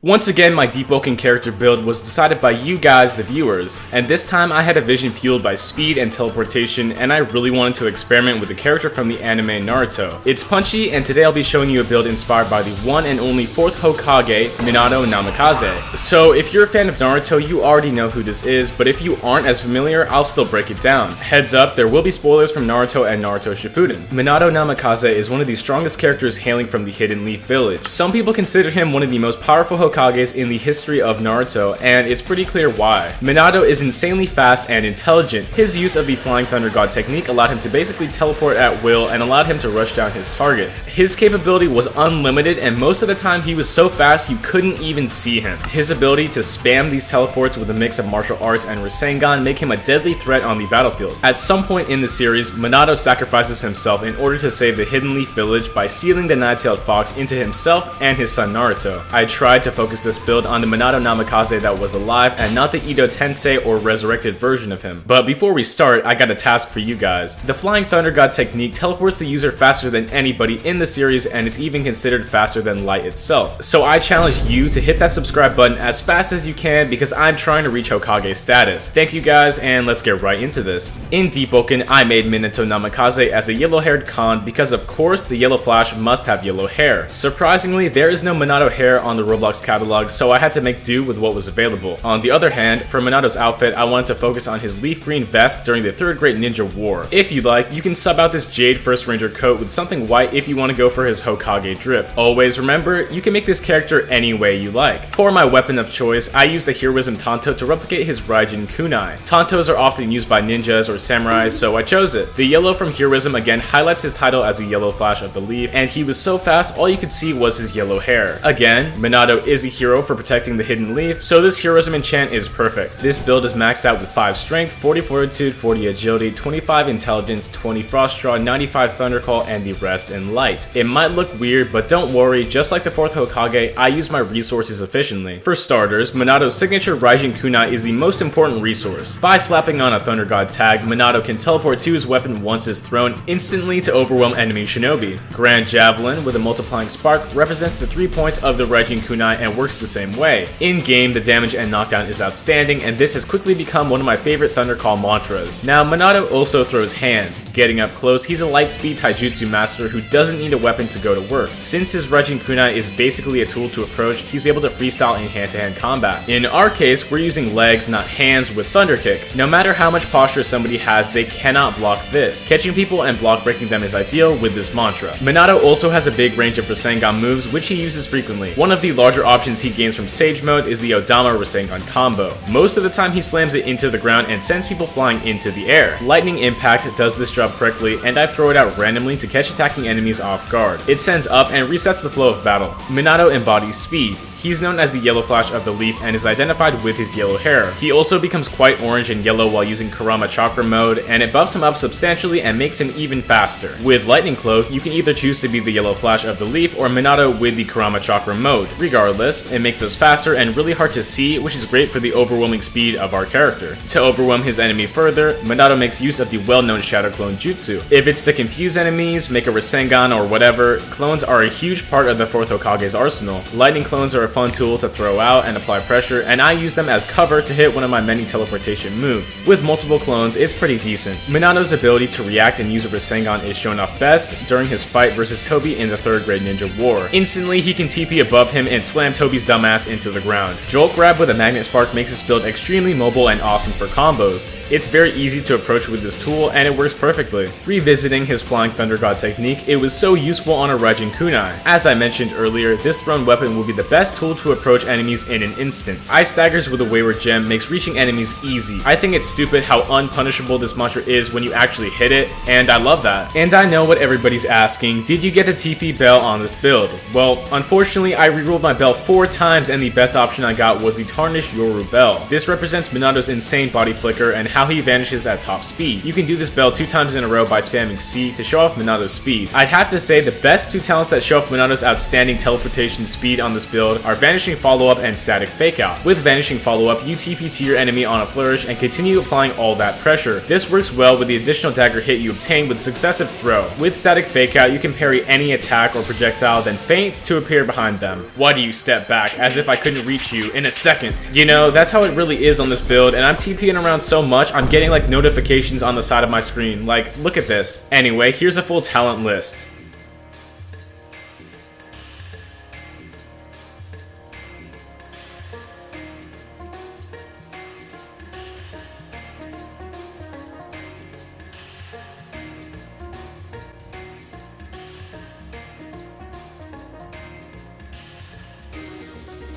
Once again, my Deepwoken character build was decided by you guys, the viewers, and this time I had a vision fueled by speed and teleportation, and I really wanted to experiment with the character from the anime Naruto. It's Punchy, and today I'll be showing you a build inspired by the one and only 4th Hokage, Minato Namikaze. So if you're a fan of Naruto, you already know who this is, but if you aren't as familiar, I'll still break it down. Heads up, there will be spoilers from Naruto and Naruto Shippuden. Minato Namikaze is one of the strongest characters hailing from the Hidden Leaf Village. Some people consider him one of the most powerful Hokages in the history of Naruto, and it's pretty clear why. Minato is insanely fast and intelligent. His use of the Flying Thunder God technique allowed him to basically teleport at will and allowed him to rush down his targets. His capability was unlimited, and most of the time he was so fast you couldn't even see him. His ability to spam these teleports with a mix of martial arts and Rasengan make him a deadly threat on the battlefield. At some point in the series, Minato sacrifices himself in order to save the Hidden Leaf Village by sealing the Nine-Tailed Fox into himself and his son Naruto. I tried to focus this build on the Minato Namikaze that was alive and not the Edo Tensei or resurrected version of him. But before we start, I got a task for you guys. The Flying Thunder God technique teleports the user faster than anybody in the series, and it's even considered faster than light itself. So I challenge you to hit that subscribe button as fast as you can because I'm trying to reach Hokage status. Thank you guys, and let's get right into this. In Deepwoken, I made Minato Namikaze as a yellow-haired Khan because of course the Yellow Flash must have yellow hair. Surprisingly, there is no Minato hair on the Roblox catalog, so I had to make do with what was available. On the other hand, for Minato's outfit, I wanted to focus on his leaf green vest during the 3rd Great Ninja War. If you'd like, you can sub out this Jade First Ranger coat with something white if you want to go for his Hokage drip. Always remember, you can make this character any way you like. For my weapon of choice, I used the Heroism Tanto to replicate his Raijin Kunai. Tantos are often used by ninjas or samurais, so I chose it. The yellow from Heroism again highlights his title as the Yellow Flash of the Leaf, and he was so fast all you could see was his yellow hair. Again, Minato is a hero for protecting the Hidden Leaf, so this Heroism enchant is perfect. This build is maxed out with 5 Strength, 40 Fortitude, 40 Agility, 25 Intelligence, 20 Frost Draw, 95 Thunder Call, and the rest in Light. It might look weird, but don't worry, just like the 4th Hokage, I use my resources efficiently. For starters, Minato's signature Raijin Kunai is the most important resource. By slapping on a Thunder God tag, Minato can teleport to his weapon once it's thrown instantly to overwhelm enemy shinobi. Grand Javelin with a multiplying spark represents the 3 points of the Raijin Kunai and works the same way. In game, the damage and knockdown is outstanding, and this has quickly become one of my favorite Thunder Call mantras. Now, Minato also throws hands. Getting up close, he's a light speed taijutsu master who doesn't need a weapon to go to work. Since his Raijin Kunai is basically a tool to approach, he's able to freestyle in hand-to-hand combat. In our case, we're using legs, not hands, with Thunder Kick. No matter how much posture somebody has, they cannot block this. Catching people and block breaking them is ideal with this mantra. Minato also has a big range of Rasengan moves, which he uses frequently. One of the larger options he gains from Sage Mode is the Odama Rasengan combo. Most of the time he slams it into the ground and sends people flying into the air. Lightning Impact does this job correctly, and I throw it out randomly to catch attacking enemies off guard. It sends up and resets the flow of battle. Minato embodies speed. He's known as the Yellow Flash of the Leaf and is identified with his yellow hair. He also becomes quite orange and yellow while using Kurama Chakra mode, and it buffs him up substantially and makes him even faster. With Lightning Cloak, you can either choose to be the Yellow Flash of the Leaf or Minato with the Kurama Chakra mode. Regardless, it makes us faster and really hard to see, which is great for the overwhelming speed of our character. To overwhelm his enemy further, Minato makes use of the well-known Shadow Clone Jutsu. If it's to confuse enemies, make a Rasengan or whatever, clones are a huge part of the 4th Hokage's arsenal. Lightning clones are a fun tool to throw out and apply pressure, and I use them as cover to hit one of my many teleportation moves. With multiple clones, it's pretty decent. Minato's ability to react and use a Rasengan is shown off best during his fight versus Tobi in the 3rd Great Ninja War. Instantly, he can TP above him and slam Tobi's dumbass into the ground. Jolt Grab with a Magnet Spark makes this build extremely mobile and awesome for combos. It's very easy to approach with this tool, and it works perfectly. Revisiting his Flying Thunder God technique, it was so useful on a Raijin Kunai. As I mentioned earlier, this thrown weapon will be the best tool to approach enemies in an instant. Ice Daggers with a Wayward Gem makes reaching enemies easy. I think it's stupid how unpunishable this mantra is when you actually hit it, and I love that. And I know what everybody's asking, did you get the TP bell on this build? Well, unfortunately, I rerolled my bell 4 times and the best option I got was the Tarnished Yoru Bell. This represents Minato's insane body flicker and how he vanishes at top speed. You can do this bell 2 times in a row by spamming C to show off Minato's speed. I'd have to say the best 2 talents that show off Minato's outstanding teleportation speed on this build are Vanishing Follow-Up and Static Fake-Out. With Vanishing Follow-Up, you TP to your enemy on a flourish and continue applying all that pressure. This works well with the additional dagger hit you obtain with successive throw. With Static Fake-Out, you can parry any attack or projectile, then feint to appear behind them. Why do you step step back, as if I couldn't reach you in a second. You know, that's how it really is on this build, and I'm TPing around so much, I'm getting like notifications on the side of my screen. Like, look at this. Anyway, here's a full talent list.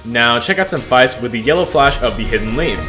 Now check out some fights with the yellow flash of the hidden lane.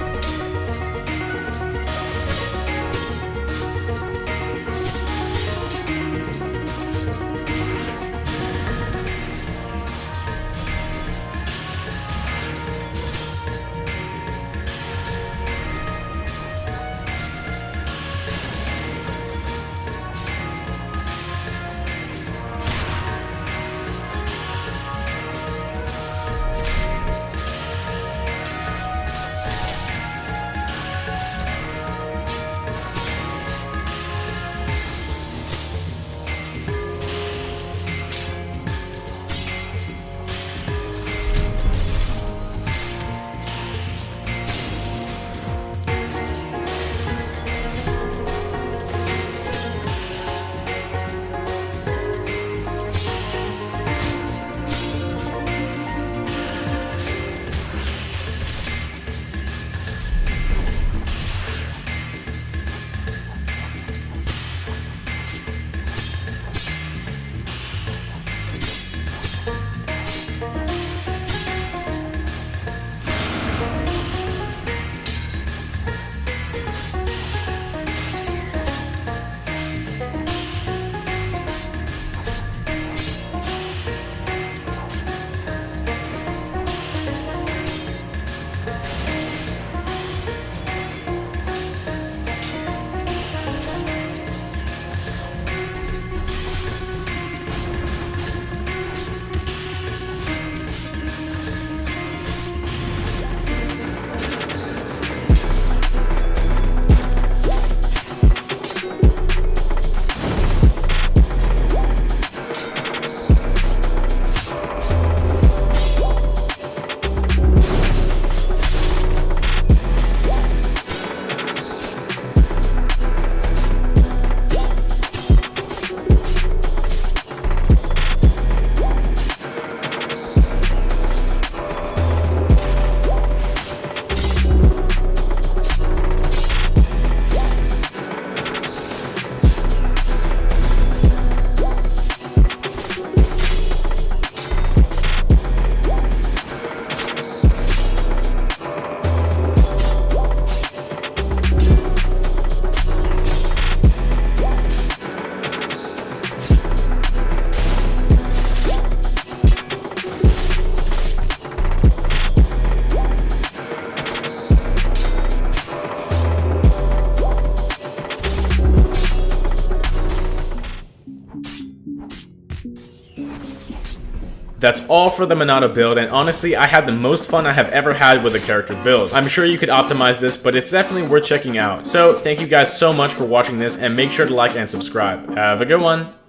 That's all for the Minato build, and honestly, I had the most fun I have ever had with a character build. I'm sure you could optimize this, but it's definitely worth checking out. So, thank you guys so much for watching this, and make sure to like and subscribe. Have a good one!